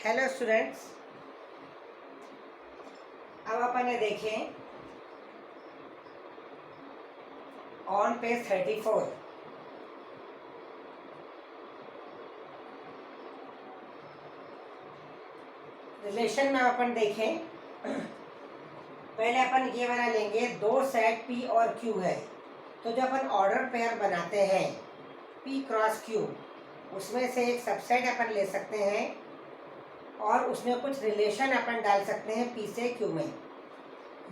Hello students, अब अपन ये देखें ऑन पेज 34 रिलेशन में अपन देखें। पहले अपन ये बना लेंगे, दो सेट P और Q है, तो जो अपन ऑर्डर पेयर बनाते हैं P क्रॉस Q, उसमें से एक सबसेट अपन ले सकते हैं और उसमें कुछ रिलेशन अपन डाल सकते हैं P से Q में।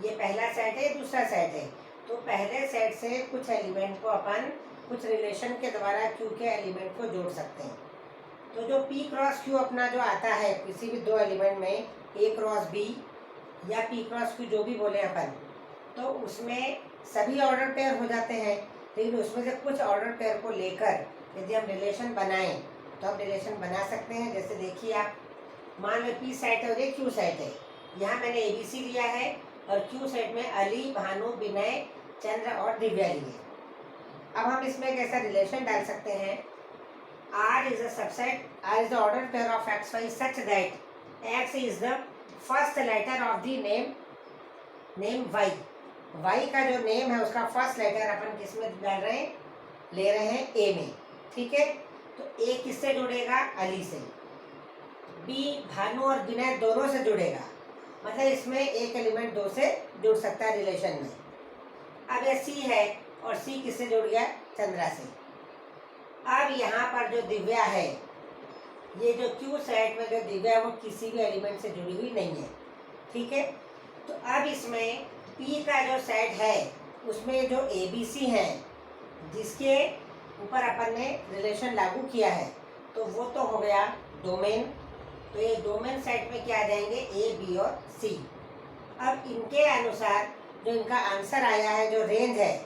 ये पहला सेट है, दूसरा सेट है, तो पहले सेट से कुछ एलिमेंट को अपन कुछ रिलेशन के द्वारा Q के एलिमेंट को जोड़ सकते हैं। तो जो P क्रॉस Q अपना जो आता है किसी भी दो एलिमेंट में, A क्रॉस B या P क्रॉस Q जो भी बोले अपन, तो उसमें सभी ऑर्डर पेयर हो जाते हैं। लेकिन उसमें से कुछ ऑर्डर पेयर को लेकर यदि हम रिलेशन बनाएं तो हम रिलेशन बना सकते हैं। जैसे देखिए, आप मान लो P सेट है और ये Q सेट है। यहाँ मैंने ABC लिया है और Q सेट में अली, भानु, विनय, चंद्र और दिव्या लिए। अब हम इसमें एक ऐसा रिलेशन डाल सकते हैं, R is a subset, R is the ordered pair of XY such that X is the first letter of the name Y. Y का जो नेम है उसका फर्स्ट लेटर अपन किस में डाल रहे हैं, ले रहे हैं A में। ठीक है, तो A किससे जुड़ेगा, अली से। B भानु और विनय दोनों से जुड़ेगा, मतलब इसमें एक एलिमेंट दो से जुड़ सकता है रिलेशन में। अब ये C है और C किससे जुड़ गया, चंद्रा से। अब यहाँ पर जो दिव्या है, ये जो Q सेट में जो दिव्या है वो किसी भी एलिमेंट से जुड़ी हुई नहीं है। ठीक है, तो अब इसमें P का जो सेट है उसमें जो ABC है जिसके ऊपर अपन ने रिलेशन लागू किया है, तो वो तो हो गया डोमेन। तो ये डोमेन सेट में क्या आ जाएंगे, A, B और C। अब इनके अनुसार जो इनका आंसर आया है, जो रेंज है,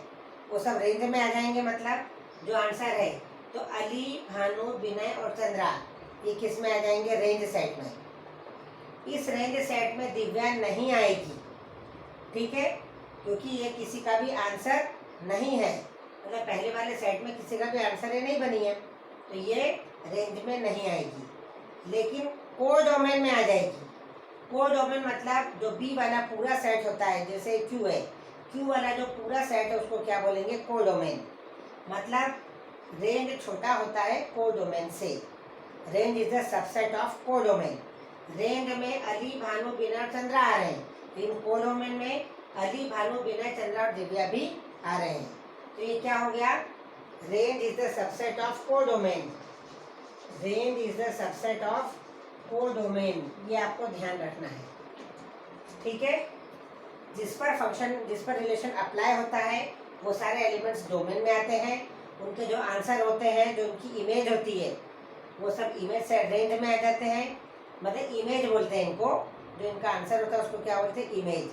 वो सब रेंज में आ जाएंगे। मतलब जो आंसर है तो अली, भानु, विनय और चंद्रा ये किस में आ जाएंगे, रेंज सेट में। इस रेंज सेट में दिव्या नहीं आएगी, ठीक है, क्योंकि ये किसी का भी आंसर नहीं है। मतलब पहले वाले सेट में किसी का भी आंसर ये नहीं बनी है, तो ये रेंज में नहीं आएगी, लेकिन को डोमेन में आ जाएगी। को डोमेन मतलब जो बी वाला पूरा सेट होता है, जैसे क्यू है, क्यू वाला जो पूरा सेट है उसको क्या बोलेंगे, को डोमेन। मतलब रेंज छोटा होता है को डोमेन से। Range is the subset of codomain. Range में अली, भानु, विनय, चंद्रा आ रहे हैं, लेकिन को डोमेन में अली, भानु, विनय, चंद्रा और दिव्या भी आ रहे हैं। तो ये क्या हो गया, range is the subset of codomain. Range is the subset of codomain, ये आपको ध्यान रखना है। ठीक है, जिस पर रिलेशन अप्लाई होता है वो सारे एलिमेंट्स डोमेन में आते हैं। उनके जो आंसर होते हैं, जो उनकी इमेज होती है, वो सब इमेज से रेंज में आ जाते हैं। मतलब इमेज बोलते हैं इनको, जो इनका आंसर होता है उसको क्या बोलते हैं, इमेज।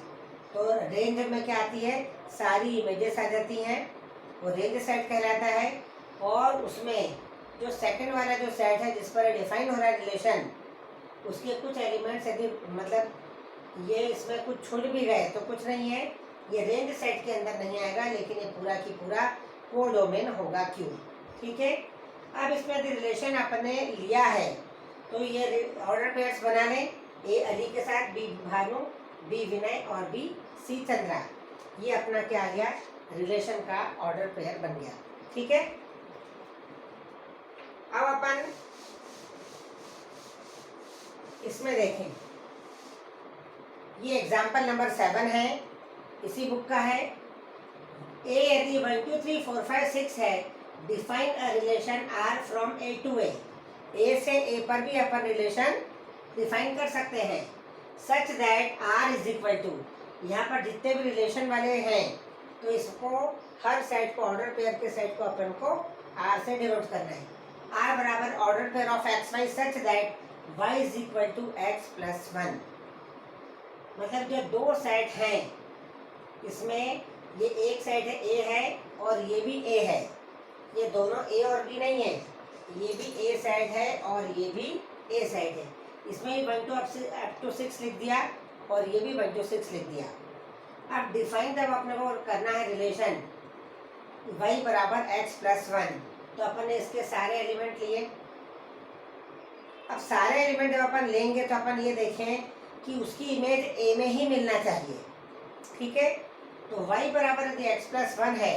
तो रेंज में क्या आती है, सारी इमेजेस आ जाती हैं, वो रेंज सेट कहलाता है। और उसमें जो सेकंड वाला जो सेट है जिस पर डिफाइन हो रहा है रिलेशन, उसके कुछ एलिमेंट्स यदि मतलब ये इसमें कुछ छूट भी गए तो कुछ नहीं है, ये रेंज सेट के अंदर नहीं आएगा, लेकिन ये पूरा की पूरा को डोमेन होगा क्यू। ठीक है, अब इसमें यदि रिलेशन अपने लिया है तो ये ऑर्डर पेयर्स बना लें, ए अली के साथ, बी भानु, बी विनय और बी सी चंद्रा। ये अपना क्या आ गया, रिलेशन का ऑर्डर पेयर बन गया। ठीक है, अब अपन इसमें देखें, ये एग्जाम्पल नंबर 7 है, इसी बुक का है। ए यदि 1 2 3 4 5 6 है, define a relation R from A to A. A से ए पर भी अपन रिलेशन डिफाइन कर सकते हैं, such that R is equal to, यहाँ पर जितने भी रिलेशन वाले हैं तो इसको हर सेट को, ऑर्डर पेयर के सेट को अपन को आर से डिनोट करना है। आर बराबर order pair of X Y such that y is equal to X plus 1। मतलब जो दो सेट हैं, इसमें ये एक सेट है ए है और ये भी ए है, ये दोनों ए और बी नहीं है, ये भी ए सेट है और ये भी ए सेट है। इसमें भी 1 to 6 लिख दिया और ये भी 1 to 6 लिख दिया। अब डिफाइन जब अपने को करना है रिलेशन y बराबर एक्स प्लस 1, तो अपन ने इसके सारे एलिमेंट लिए। अब सारे एलिमेंट जब अपन लेंगे तो अपन ये देखें कि उसकी इमेज ए में ही मिलना चाहिए, ठीक है। तो y बराबर यदि x प्लस 1 है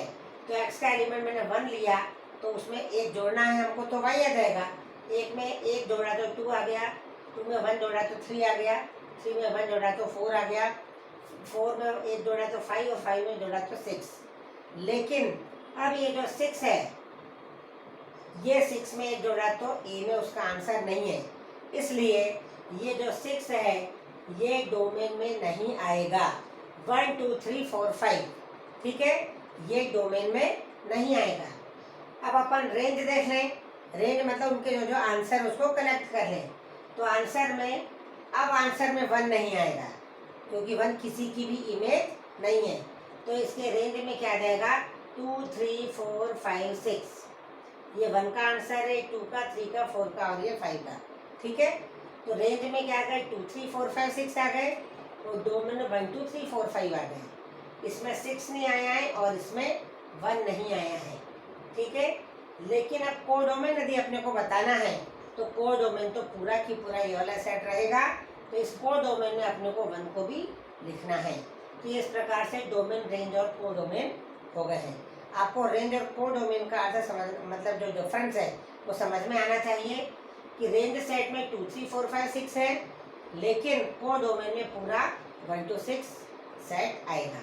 तो x का एलिमेंट मैंने 1 लिया तो उसमें एक जोड़ना है हमको, तो y आ जाएगा। एक में एक जोड़ा तो 2 आ गया, 2 में 1 जोड़ा तो 3 आ गया, 3 में 1 जोड़ा तो 4 आ गया, 4 में एक जोड़ा तो 5 और 5 में जोड़ा तो 6। लेकिन अब ये जो 6 है, ये 6 में एक जोड़ा तो ए में उसका आंसर नहीं है, इसलिए ये जो 6 है ये डोमेन में नहीं आएगा। 1 2 3 4 5, ठीक है, ये डोमेन में नहीं आएगा। अब अपन रेंज देख लें। रेंज मतलब उनके जो आंसर उसको कलेक्ट कर लें। तो आंसर में अब आंसर में 1 नहीं आएगा क्योंकि 1 किसी की भी इमेज नहीं है। तो इसके रेंज में क्या आ जाएगा, 2 3 4 5 6। ये 1 का आंसर है, 2 का, 3 का, 4 का और ये 5 का, ठीक है। तो रेंज में क्या आ गए, 2 3 4 5 6 आ गए और डोमेन में 1 2 3 4 5 आ गए। इसमें 6 नहीं आया है और इसमें 1 नहीं आया है, ठीक है। लेकिन अब कोडोमेन यदि अपने को बताना है तो कोडोमेन तो पूरा की पूरा ये वाला सेट रहेगा। तो इस कोडोमेन में अपने को 1 को भी लिखना है। तो इस प्रकार से डोमेन, रेंज और कोडोमेन हो गए हैं। आपको रेंज और कोडोमेन का अर्थ समझ, मतलब जो डिफरेंस है वो समझ में आना चाहिए कि रेंज सेट में 2 3 4 5 6 है, लेकिन कोडोमेन में पूरा 1 to 6 सेट आएगा।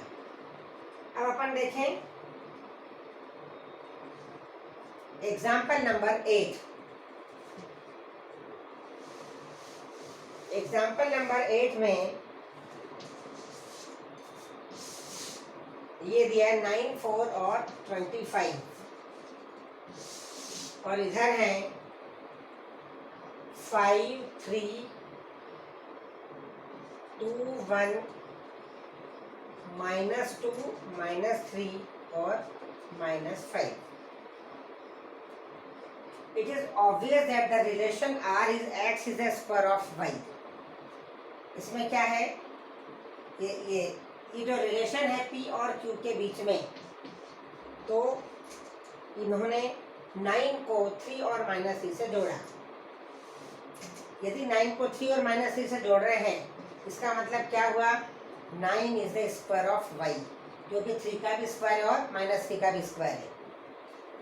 अब अपन देखें एग्जाम्पल नंबर 8। एग्जाम्पल नंबर 8 में ये दिया है 9 4 और 25 और इधर है 5 3 2 1 -2 -3 और -5। It is obvious that the relation R is X is the square of Y। इसमें क्या है, ये जो रिलेशन है P और Q के बीच में, तो इन्होंने 9 को 3 और -3 से जोड़ा। यदि 9 को 3 और -3 से जोड़ रहे हैं, इसका मतलब क्या हुआ, 9 is the square of y, क्योंकि 3 का भी स्क्वायर है और -3 का भी स्क्वायर है।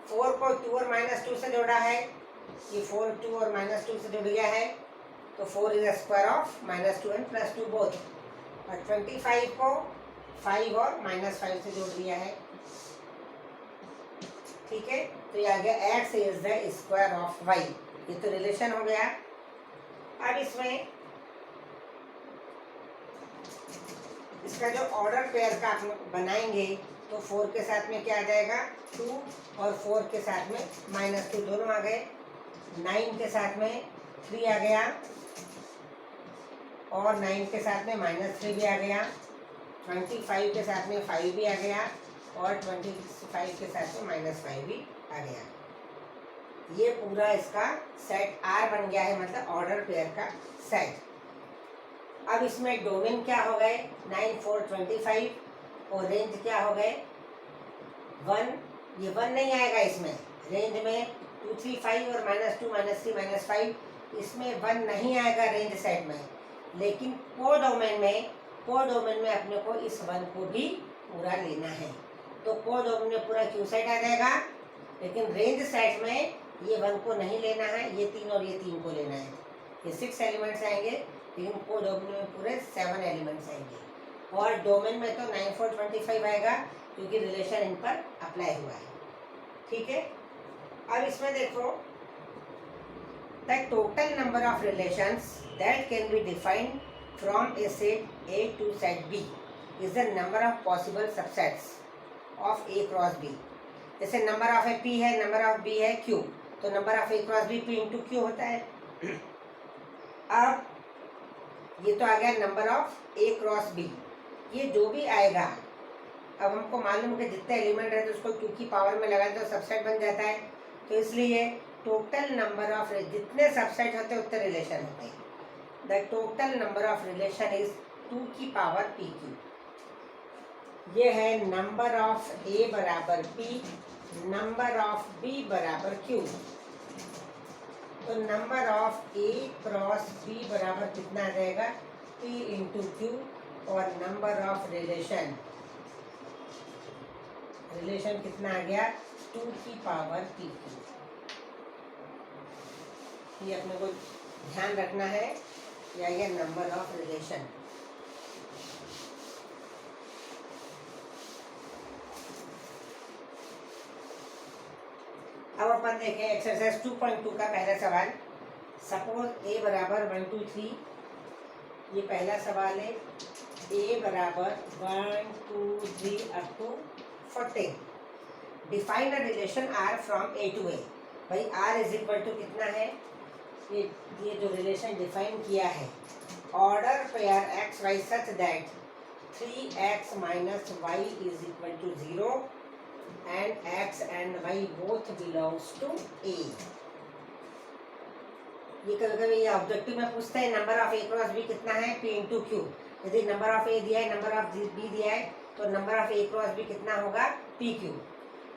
4 को 2 और -2 से जोड़ा है, ये 4 2 और -2 से जुड़ गया है, तो 4 is the square of -2 and +2 both. और 25 को 5 और -5 से जोड़ दिया है, ठीक है। तो ये आ गया x is the square of y। ये तो रिलेशन हो गया। अब इसमें इसका जो ऑर्डर पेयर का आप बनाएंगे तो 4 के साथ में क्या आ जाएगा, 2 और 4 के साथ में -2 दोनों आ गए। 9 के साथ में 3 आ गया और 9 के साथ में -3 भी आ गया। 25 के साथ में 5 भी आ गया और 25 के साथ में -5 भी आ गया। ये पूरा इसका सेट R बन गया है, मतलब ऑर्डर पेयर का सेट। अब इसमें डोमेन क्या हो गए, 9 4 25 और रेंज क्या हो गए 1। ये 1 नहीं आएगा इसमें, रेंज में 2 3 5 और -2 -3 -5, इसमें 1 नहीं आएगा रेंज सेट में। लेकिन कोडोमेन में अपने को इस 1 को भी पूरा लेना है। तो कोडोमेन में पूरा Q सेट आ जाएगा, लेकिन रेंज सेट में ये 1 को नहीं लेना है, ये 3 और ये 3 को लेना है। ये 6 एलिमेंट्स आएंगे, लेकिन कोडोमेन में पूरे 7 एलिमेंट्स आएंगे। और डोमेन में तो 9 4 25 आएगा, क्योंकि रिलेशन इन पर अप्लाई हुआ है, ठीक है। अब इसमें देखो, the total number of relations that can be defined from A set A to set B is the number of possible subsets of A cross B। जैसे नंबर ऑफ ए P है, number of B है Q, तो number of A cross B P into Q होता है। अब ये तो आ गया number of A cross B। ये जो भी आएगा, अब हमको मालूम है कि जितने एलिमेंट है तो उसको Q की पावर में लगा दो, सबसेट बन जाता है। तो इसलिए टोटल नंबर ऑफ, जितने सबसेट होते हैं उतने रिलेशन होते हैं। The total number of relation is 2 की पावर PQ। ये है नंबर ऑफ A बराबर P, नंबर ऑफ B बराबर Q। तो number of A cross P बराबर कितना आ जाएगा, पी इंटू क्यू, और नंबर ऑफ रिलेशन कितना आ गया, 2 की पावर पी क्यू। ये अपने को ध्यान रखना है, या ये नंबर ऑफ रिलेशन। अब अपन देखें एक्सरसाइज 2.2 का पहला सवाल। सपोज ए बराबर 1 2 3, ये पहला सवाल है। ए बराबर 1 2 3 up to 14। Define a relation R from A to A. भाई आर इज इक्वल टू कितना है, ये जो रिलेशन डिफाइन किया है, order pair X Y such that 3x minus Y is equal to 0 and x and y both belongs to A। ये कभी कभी ये ऑब्जेक्टिव में पूछते हैं number of A cross B कितना है, P इंटू क्यू। यदि नंबर ऑफ ए दिया है, नंबर ऑफ बी दिया है, तो number of A cross B कितना होगा, पी क्यू,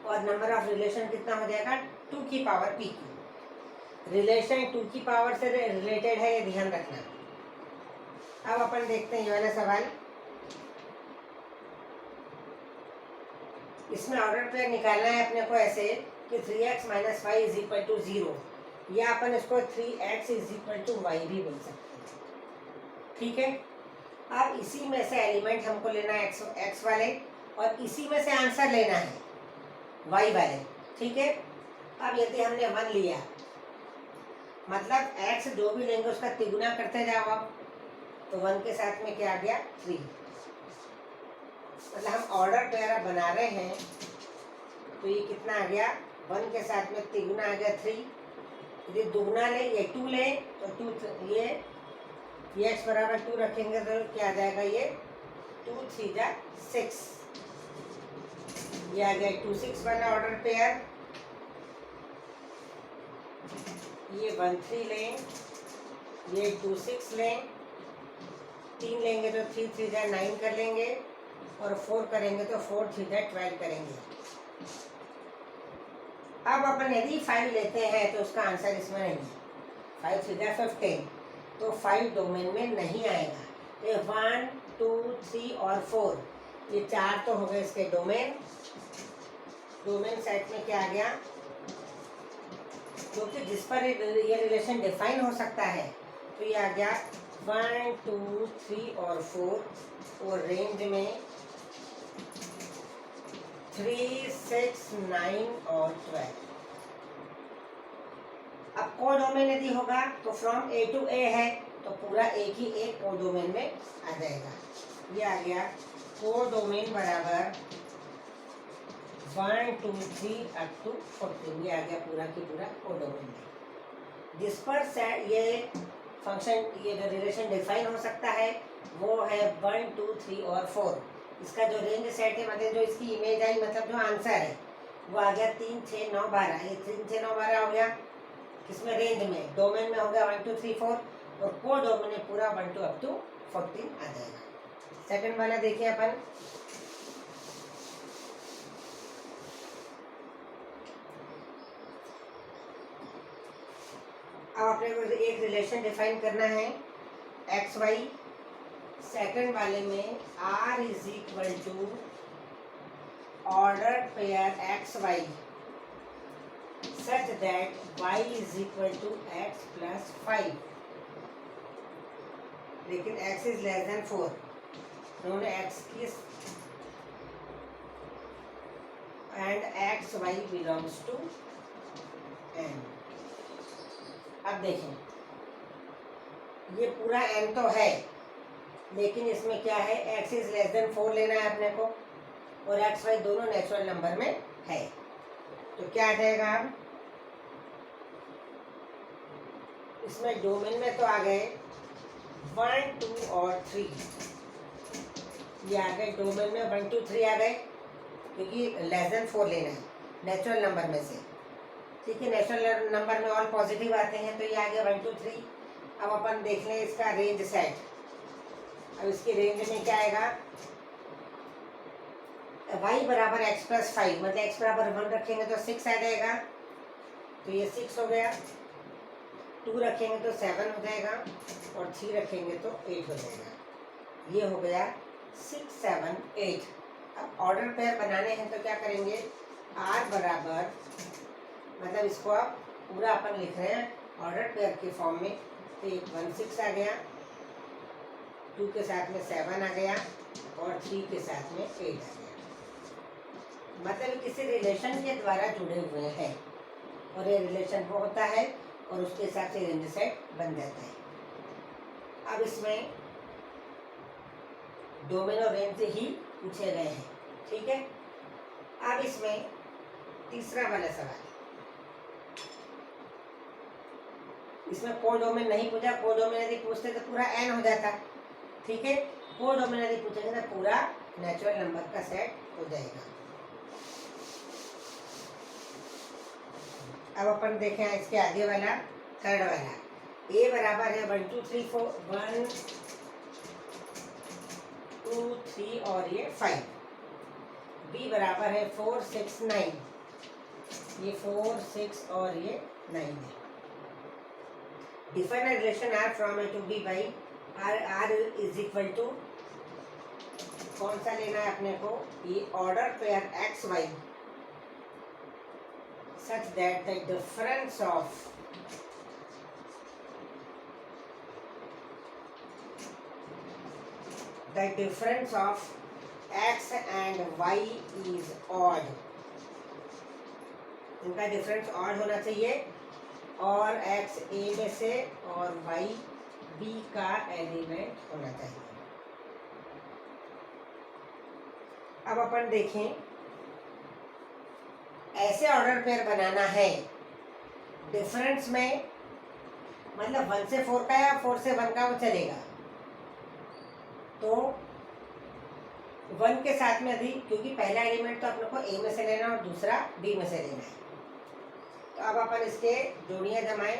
और नंबर ऑफ रिलेशन कितना हो जाएगा, 2 की पावर पी क्यू। रिलेशन 2 की पावर से रिलेटेड है, ये ध्यान रखना। अब अपन देखते हैं ये वाला सवाल। इसमें ऑर्डर पेयर निकालना है अपने को ऐसे कि 3x minus Y is equal to 0, या अपन इसको 3x is equal to Y भी बोल सकते हैं। ठीक है, अब इसी में से एलिमेंट हमको लेना है x वाले, और इसी में से आंसर लेना है y वाले। ठीक है, अब यदि हमने 1 लिया, मतलब x जो भी लेंगे उसका तिगुना करते जाओ आप, तो 1 के साथ में क्या आ गया, 3। मतलब हम ऑर्डर पेयर बना रहे हैं, तो ये कितना आ गया, 1 के साथ में तिगुना आ गया 3। यदि दुगना ले, ये 2 ले, तो 2 ये x बराबर 2 रखेंगे तो क्या आ जाएगा, ये 2 3 जा 6, ये आ गया 2 6 वाला ऑर्डर पेयर। ये 1 3 लें, ये 2 6 लें, 3 लेंगे तो 3 3 जा 9 कर लेंगे, और 4 करेंगे तो 4 3 जा 12 करेंगे। अब अपन यदि 5 लेते हैं तो उसका आंसर इसमें नहीं है, 5 3 जा 15, तो 5 डोमेन में नहीं आएगा। ये 1 2 3 और 4, ये 4 तो हो गए इसके डोमेन। डोमेन सेट में क्या आ गया, क्योंकि जिस पर ये रिलेशन डिफाइन हो सकता है, तो ये आ गया 1 2 3 और 4, और रेंज में 3 6 9 और 12। अब कोडोमेन यदि होगा तो फ्रॉम ए टू ए है, तो पूरा एक ही एक कोडोमेन में आ जाएगा। ये आ गया कोडोमेन बराबर 1 2 3 अप टू 14। ये आ गया पूरा की पूरा कोडोमेन में, जिस पर ये फंक्शन, ये जो रिलेशन डिफाइन हो सकता है, वो है 1 2 3 और 4। इसका जो रेंज सेट है, मतलब जो इसकी इमेज आई, मतलब जो आंसर है, वो आ गया 3 6 9 12। ये 3 6 9 12 हो गया किसमें, रेंज में। डोमेन में हो गया 1 2 3 4, और को डोमेन में पूरा 1 2 अप टू 14 आ जाएगा। सेकंड वाला देखिए अपन। अब अपने को एक रिलेशन डिफाइन करना है एक्स वाई। सेकंड वाले में R is equal to order pair X Y such that y is equal to X plus 5, लेकिन x इज लेस देन 4। उन्होंने x की and X Y belongs to n। अब देखें, ये पूरा n तो है, लेकिन इसमें क्या है, x इज लेस देन 4 लेना है अपने को, और एक्स वाई दोनों नेचुरल नंबर में है। तो क्या आ जाएगा, अब इसमें डोमेन में तो आ गए 1 2 और 3, ये आ गए डोमेन में 1 2 3 आ गए, क्योंकि लेस देन 4 लेना है नेचुरल नंबर में से। ठीक है, नेचुरल नंबर में ऑल पॉजिटिव आते हैं, तो ये आ गया 1 2 3। अब अपन देख लें इसका रेंज सेट। अब इसकी रेंज में क्या आएगा, y बराबर x प्लस 5, मतलब x बराबर 1 रखेंगे तो 6 आ जाएगा, तो ये 6 हो गया। 2 रखेंगे तो 7 हो जाएगा और 3 रखेंगे तो 8 हो जाएगा। ये हो गया 6 7 8। अब ऑर्डर पेयर बनाने हैं तो क्या करेंगे, R बराबर, मतलब इसको आप पूरा अपन लिख रहे हैं ऑर्डर पेयर के फॉर्म में, तो 1 6 आ गया, 2 के साथ में 7 आ गया और 3 के साथ में 8 आ गया। मतलब किसी रिलेशन के द्वारा जुड़े हुए हैं और ये रिलेशन वो होता है और उसके हिसाब से रेंज सेट बन जाता है। अब इसमें डोमेन और रेंज ही पूछे गए हैं, ठीक है। अब इसमें तीसरा वाला सवाल, इसमें कोडोमेन नहीं पूछा, कोडोमेन यदि पूछते तो पूरा n हो जाता, ठीक है। कोडोमेन यदि पूछेंगे तो पूरा नेचुरल नंबर का सेट हो जाएगा। अब अपन देखें इसके आगे वाला थर्ड वाला, a बराबर है 1 2 3 4 1 2 3 और ये 5, b बराबर है 4 6 9, ये 4 6 और ये 9 है। Define relation r from a to b by r is equal to, कौन सा लेना है अपने को, ये order pair X Y such that the difference of x and y is odd, इनका डिफरेंस ऑड होना चाहिए और x a में से और y b का एलिमेंट होना चाहिए। अब अपन देखें, ऐसे ऑर्डर पेयर बनाना है, डिफरेंस में मतलब 1 से 4 का या 4 से 1 का वो चलेगा, तो 1 के साथ में यदि, क्योंकि पहला एलिमेंट तो अपने को a में से लेना और दूसरा b में से लेना है, तो अब अपन इसके जोड़ियां जमाएं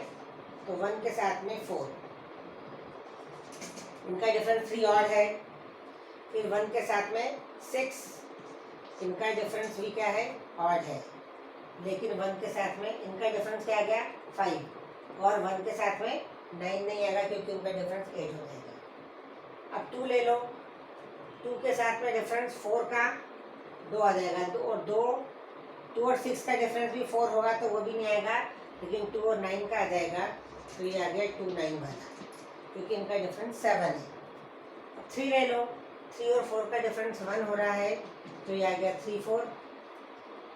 तो 1 के साथ में 4, इनका डिफरेंस 3 ऑड है, फिर 1 के साथ में 6, इनका डिफरेंस भी क्या है, ऑड है, लेकिन 1 के साथ में इनका डिफरेंस क्या आ गया 5, और 1 के साथ में 9 नहीं आएगा क्योंकि उनका डिफरेंस 8 हो जाएगा। अब 2 ले लो, 2 के साथ में डिफरेंस 4 का 2 आ जाएगा, 2 और 6 का डिफरेंस भी 4 होगा तो वो भी नहीं आएगा, लेकिन 2 और 9 का आ जाएगा, तो ये आ गया 2 9 वाला, क्योंकि इनका डिफरेंस 7 है। अब 3 ले लो, 3 और 4 का डिफरेंस 1 हो रहा है, तो ये आ गया 3 4,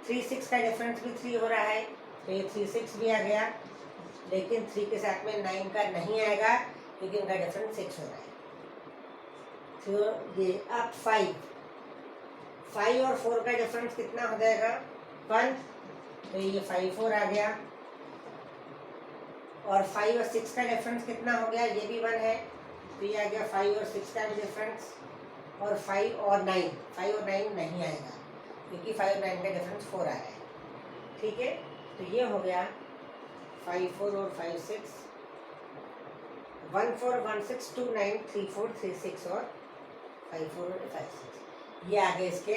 3 6 का डिफरेंस भी 3 हो रहा है, तो ये 3 6 भी आ गया, लेकिन 3 के साथ में 9 का नहीं आएगा क्योंकि इनका डिफरेंस 6 हो रहा है। तो ये अब 5 और 4 का डिफरेंस कितना हो जाएगा 1, तो ये 5 4 आ गया, और 5 और 6 का डिफरेंस कितना हो गया, ये भी 1 है, तो ये आ गया 5 और 6 का भी डिफरेंस, और 5 और 9 नहीं आएगा क्योंकि 5 और 9 का डिफरेंस 4 आ रहा है, ठीक है। तो ये हो गया 5 4 और 5 6, 1 4 1 6 2 9 3 4 3 6 और 5 4 और 5 6, ये आ गए इसके।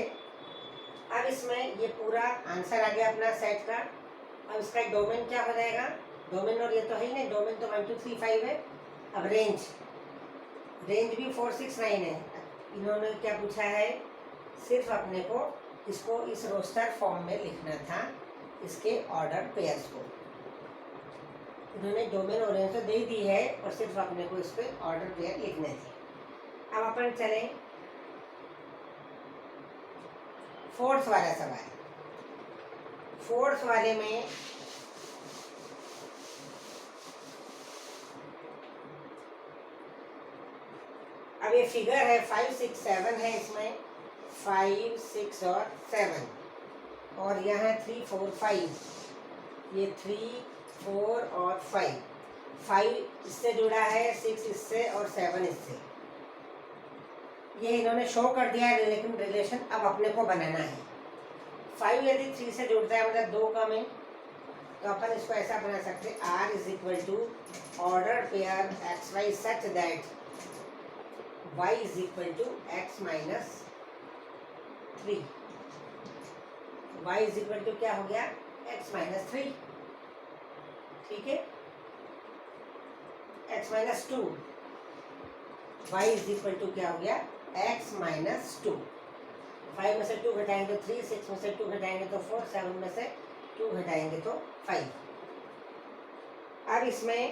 अब इसमें ये पूरा आंसर आ गया अपना सेट का। अब इसका डोमेन क्या हो जाएगा, डोमेन, और ये तो है ही नहीं, डोमेन तो 1 2 3 5 है। अब रेंज भी 4 6 9 है। इन्होंने क्या पूछा है, सिर्फ अपने को इसको इस रोस्टर फॉर्म में लिखना था, इसके ऑर्डर पेयर्स को। इन्होंने डोमेन और रेंज तो दे दी है और सिर्फ अपने को इस पे ऑर्डर पेयर लिखने थे। अब अपन चलें फोर्थ वाला सवाल। फोर्थ वाले में अब ये फिगर है 5 6 7 है, इसमें 5 6 और 7, और यहाँ 3 4 5, ये 3 4 और 5 इससे जुड़ा है, 6 इससे और 7 इससे। ये इन्होंने शो कर दिया है, लेकिन रिलेशन अब अपने को बनाना है। 5 यदि 3 से जुड़ता है मतलब 2 कम है, तो अपन इसको ऐसा बना सकते हैं, R is equal to order pair X Y such that y is equal to X minus 3। y is equal to क्या हो गया, x माइनस 3, ठीक है। x minus two, Y is equal to क्या हो गया x माइनस टू। 5 में से 2 घटाएंगे तो 3, 6 में से 2 घटाएंगे तो 4, 7 में से 2 घटाएंगे तो 5। अब इसमें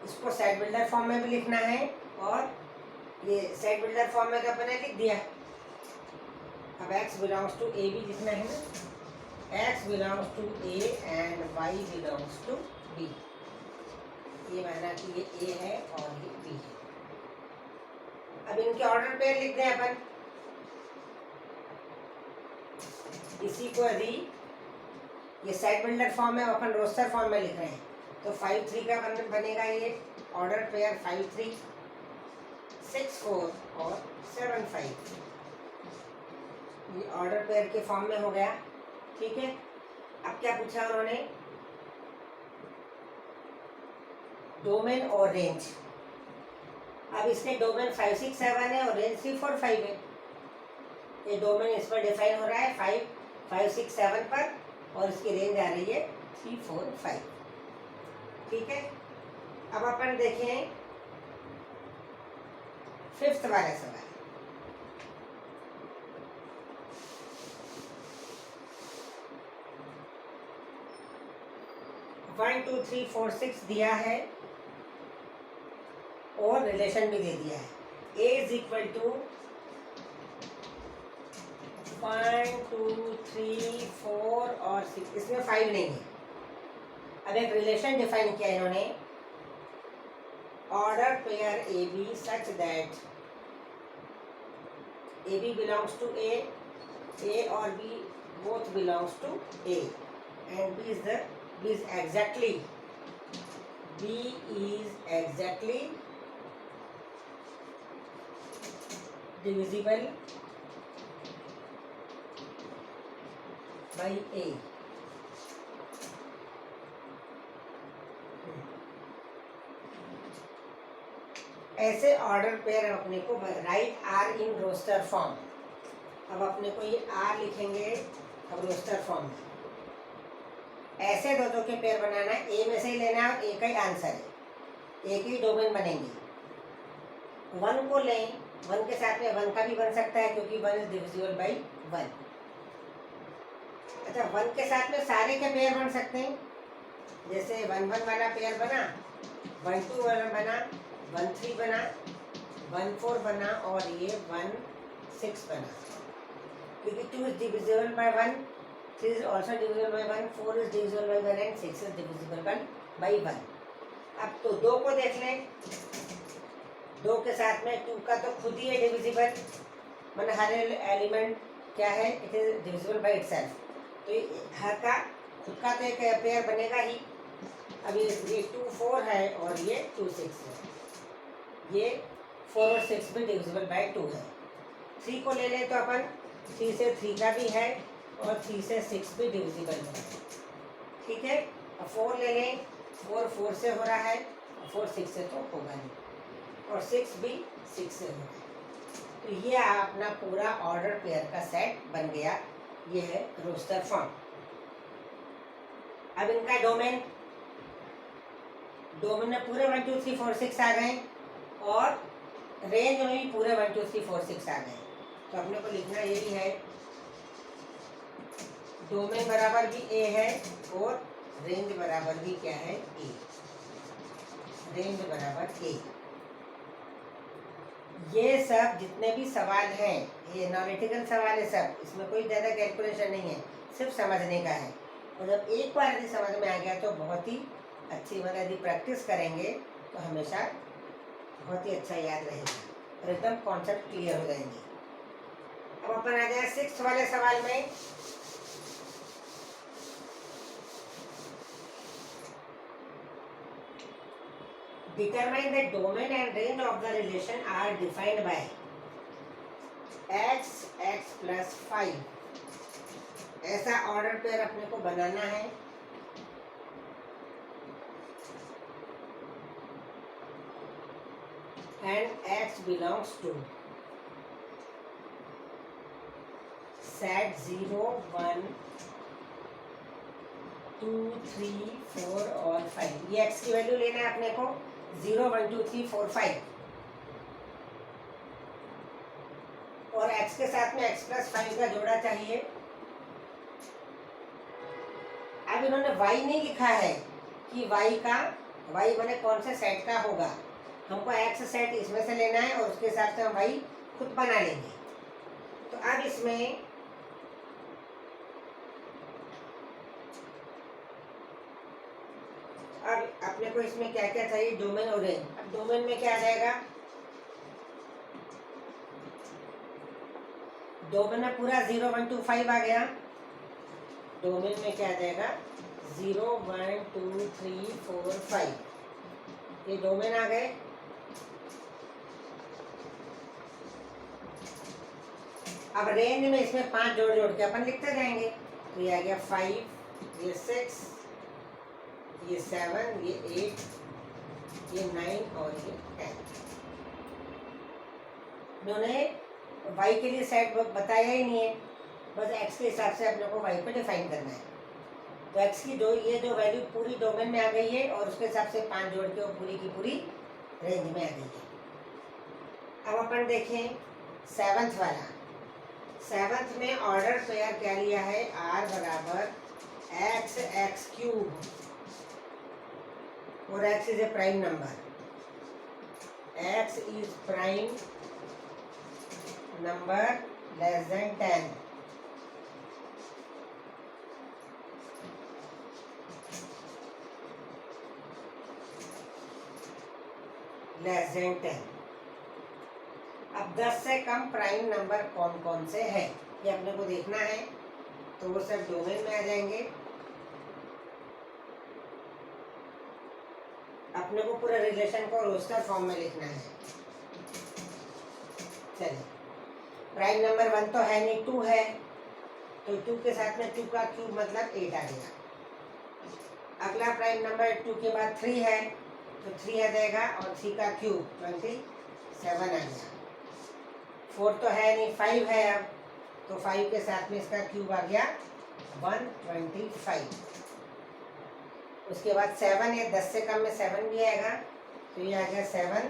इसको सेट बिल्डर फॉर्म में भी लिखना है, और ये सेट बिल्डर फॉर्म में तो अपने लिख दिया। अब x बिलोंग्स टू ए भी लिखना है ना, x belongs to A and y belongs to b। ये माना कि ये a है और ये b है। अब इनके ऑर्डर पेयर लिख दें अपन। इसी को यदि ये सेट बिल्डर फॉर्म है, अपन रोस्टर फॉर्म में लिख रहे हैं, तो 5 3 का बनेगा ये ऑर्डर पेयर 5 3, 6 4 और 7 5। ये ऑर्डर पेयर के फॉर्म में हो गया। ठीक है, अब क्या पूछा उन्होंने, डोमेन और रेंज। अब इसके डोमेन 5 6 7 है और रेंज 3 4 5 है। ये डोमेन इस पर डिफाइन हो रहा है 5 6 7 पर, और इसकी रेंज आ रही है 3 4 5। ठीक है, अब अपन देखें 5th वाला सवाल। 1 2 3 4 6 दिया है और रिलेशन भी दे दिया है। a इज इक्वल टू 1 2 3 4 और 6, इसमें 5 नहीं है। अब एक रिलेशन डिफाइन किया इन्होंने, order pair a b such that a b belongs to A और B both belongs to A, and b is exactly divisible by a। ऐसे ऑर्डर पेयर अपने को write R in roster form. अब अपने को ये आर लिखेंगे अब रोस्टर फॉर्म में। ऐसे दो के पेयर बनाना है, ए में से ही लेना है, एक ही आंसर है, एक ही डोमेन बनेंगे। 1 को लें, 1 के साथ में 1 का भी बन सकता है क्योंकि 1 इज डिविजिबल बाई 1। अच्छा, 1 के साथ में सारे के पेयर बन सकते हैं, जैसे 1 1 वाला पेयर बना, 1 2 वाला बना, 1 3 बना, 1 4 बना, और ये 1 6 बना, क्योंकि 2 is divisible by 1, 3 is also divisible by 1, 4 is divisible by 1 and 6 is divisible by 1। अब तो 2 को देख लें, 2 के साथ में 2 का तो खुद ही है डिविजिबल, मतलब हर एलिमेंट क्या है, it is divisible by itself, तो हर का खुद का तो एक पेयर बनेगा ही। अब ये 2 4 है और ये 2 6 है, ये 4 और 6 भी डिविजिबल बाय 2 है। 3 को ले लें तो अपन 3 से 3 का भी है और 3 से 6 भी डिविजिबल है। ठीक है, अब 4 ले लें, 4 4 से हो रहा है, 4 6 से तो होगा नहीं, और 6 भी 6 से हो रहा है। तो ये अपना पूरा ऑर्डर पेयर का सेट बन गया। ये है रोस्टर फॉर्म। अब इनका डोमेन में पूरे 1 2 3 4 6 आ गए, और रेंज में भी पूरे 1 2 3 4 6 आ गए। तो अपने को लिखना यही है, डोमेन बराबर भी ए है और रेंज बराबर भी क्या है, ए। रेंज बराबर ए। ये सब जितने भी सवाल हैं, ये एनालिटिकल सवाल है सब, इसमें कोई ज़्यादा कैलकुलेशन नहीं है, सिर्फ समझने का है। और जब एक बार यदि समझ में आ गया तो बहुत ही अच्छी, मतलब यदि प्रैक्टिस करेंगे तो हमेशा बहुत ही अच्छा याद रहेगा और एकदम कॉन्सेप्ट क्लियर हो जाएंगे। अब अपन आ जाए 6th वाले सवाल में। Determine the domain and range of the relation are defined by x plus 5। ऐसा ऑर्डर पेयर अपने को बनाना है। And x belongs to set 0 1 2 3 4 और 5। ये x की वैल्यू लेना है अपने को 0 1 2 3 4 5 और x के साथ में x + 5 का जोड़ा चाहिए। अब इन्होंने y नहीं लिखा है कि y बने कौन से सेट का होगा। हमको x सेट इसमें से लेना है और उसके हिसाब से हम y खुद बना लेंगे। तो अब इसमें अब अपने को इसमें क्या क्या चाहिए, डोमेन और रेंज। अब डोमेन में क्या आ जाएगा, डोमेन में पूरा 0 1 2 5 आ गया। डोमेन में क्या आ जाएगा 0 1 2 3 4 5, ये डोमेन आ गए। अब रेंज में इसमें 5 जोड़ जोड़ के अपन लिखते जाएंगे। तो ये आ गया 5, ये 6, ये 7, ये 8, ये 9 और ये 10। उन्होंने y के लिए सेट बताया ही नहीं है, बस x के हिसाब से अपने को y को डिफाइन करना है। तो x की जो वैल्यू पूरी डोमेन में आ गई है और उसके हिसाब से 5 जोड़ के वो पूरी की पूरी रेंज में आ गई है। अब अपन देखें 7th वाला। 7th में ऑर्डर पेयर क्या लिया है, r बराबर x³ और x is a prime number. x is prime number less than 10। Less than 10। अब 10 से कम प्राइम नंबर कौन कौन से हैं ये अपने को देखना है। तो वो सब डोमेन में आ जाएंगे। अपने को पूरे रिलेशन को रोस्टर फॉर्म में लिखना है। चलिए, प्राइम नंबर 1 तो है नहीं, 2 है, तो 2 के साथ में 2 का क्यूब मतलब 8 आ गया। अगला प्राइम नंबर 2 के बाद 3 है, तो 3 आ जाएगा और 3 का क्यूब 27 आ गया। 4 तो है नहीं, 5 है अब, तो 5 के साथ में इसका क्यूब आ गया 125। उसके बाद 7 है, 10 से कम में 7 भी आएगा, तो ये आ गया 7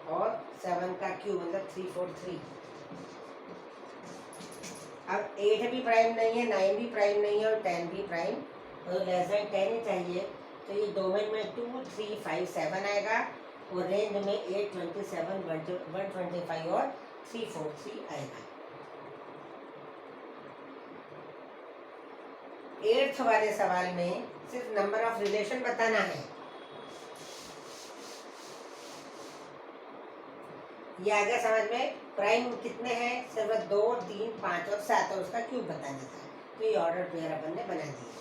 और 7 का क्यूब मतलब 343। अब 8 भी प्राइम नहीं है, 9 भी प्राइम नहीं है और 10 भी प्राइम, तो लेस देन 10 ही चाहिए। तो ये डोमेन में 2 3 5 7 आएगा और रेंज में 8 27 125 और 343 आएगा। 8th वाले सवाल में सिर्फ नंबर ऑफ रिलेशन बताना है। ये आ गया समझ में। प्राइम कितने हैं, सिर्फ 2 3 5 और 7 और उसका क्यूब बताना था। तो ये ऑर्डर पेयर अपन ने बना दिया।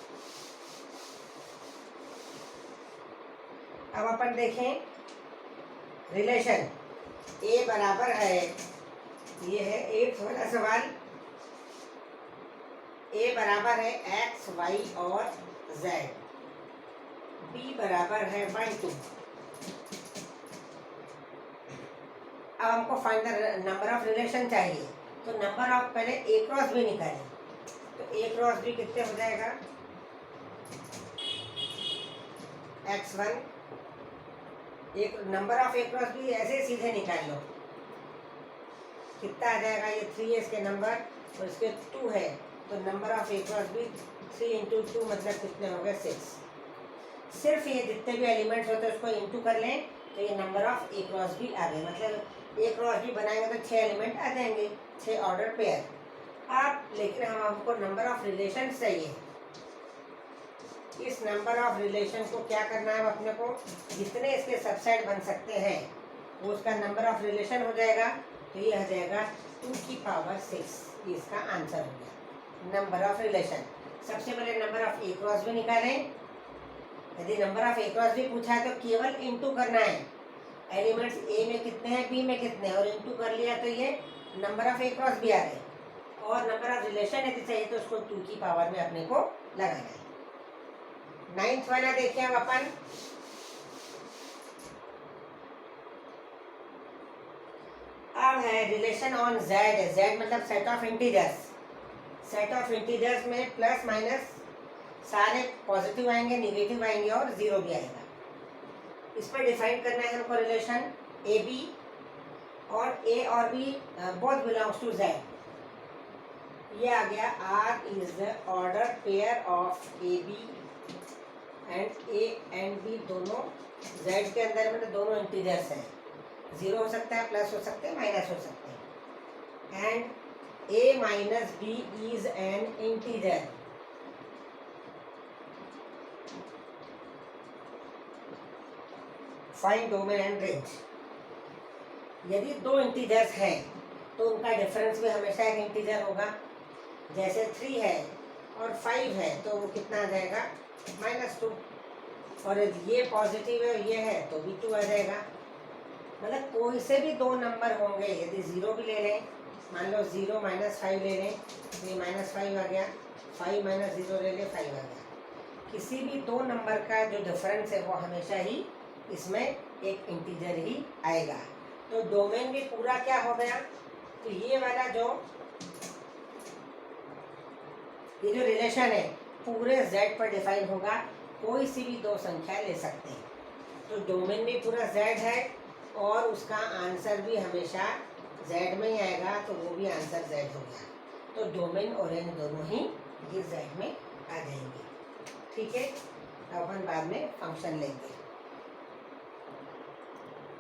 अब अपन देखें रिलेशन ए बराबर है, ये है 8th वाला सवाल। ए बराबर है x y और z, b बराबर है 1 2। अब हमको find the number of relation चाहिए, तो नंबर ऑफ पहले a क्रॉस b निकालें। तो a क्रॉस b कितने हो जाएगा, x1। एक number of a cross b ऐसे सीधे निकाल लो, कितना आ जाएगा, ये 3 है इसके नंबर और इसके 2 है, तो number of a cross b 3 × 2 मतलब कितने हो गए 6। सिर्फ ये जितने भी एलिमेंट्स होते हैं उसको इंटू कर लें तो ये number of a cross b आ गए। मतलब a क्रॉस b बनाएंगे तो 6 एलिमेंट आ जाएंगे, 6 ऑर्डर पेयर। अब लेकिन हमको नंबर ऑफ रिलेशन चाहिए। इस नंबर ऑफ रिलेशन को क्या करना है, अपने को जितने इसके सबसेट बन सकते हैं वो उसका नंबर ऑफ रिलेशन हो जाएगा। तो ये आ जाएगा 2⁶, ये इसका आंसर हो गया नंबर ऑफ रिलेशन। सबसे पहले number of a cross b निकालें। यदि number of a cross b पूछा है तो केवल इंटू करना है, एलिमेंट्स a में कितने हैं b में कितने हैं और इंटू कर लिया तो ये number of a cross b आ गए। और नंबर ऑफ रिलेशन यदि चाहिए तो उसको 2 की पावर में अपने को लगाना है। 9th वाला देखिए अब अपन। अब है रिलेशन ऑन z मतलब set of integers. Set of integers में प्लस माइनस सारे पॉजिटिव आएंगे, नेगेटिव आएंगे और ज़ीरो भी आएगा। इस पर डिफाइन करना है हमको रिलेशन ए बी, और ए और B both belongs to Z. ये आ गया R is the order pair of A B and A and B दोनों जेड के अंदर में दोनों इंटीजर्स हैं। ज़ीरो हो सकता है, प्लस हो सकते हैं, माइनस हो सकते हैं। And A minus B is an integer. Find domain and range. यदि दो इंटीजर्स हैं तो उनका डिफरेंस भी हमेशा एक इंटीजर होगा। जैसे 3 है और 5 है तो वो कितना आ जाएगा, -2। और यदि ये पॉजिटिव है ये है तो भी 2 आ जाएगा। मतलब कोई से भी दो नंबर होंगे, यदि ज़ीरो भी ले लें, मान लो 0 -5 ले लें तो ये -5 आ गया, 5 - 0 ले लें 5 आ गया। किसी भी दो नंबर का जो डिफरेंस है वो हमेशा ही इसमें एक इंटीजर ही आएगा। तो डोमेन भी पूरा क्या हो गया, तो ये वाला जो रिलेशन है पूरे z पर डिफाइन होगा। कोई सी भी दो संख्या ले सकते हैं। तो डोमेन भी पूरा z है और उसका आंसर भी हमेशा z में ही आएगा, तो वो भी आंसर z हो गया। तो डोमेन और रेंज दोनों ही ये z में आ जाएंगे। ठीक है, अब अपन बाद में फंक्शन लेंगे।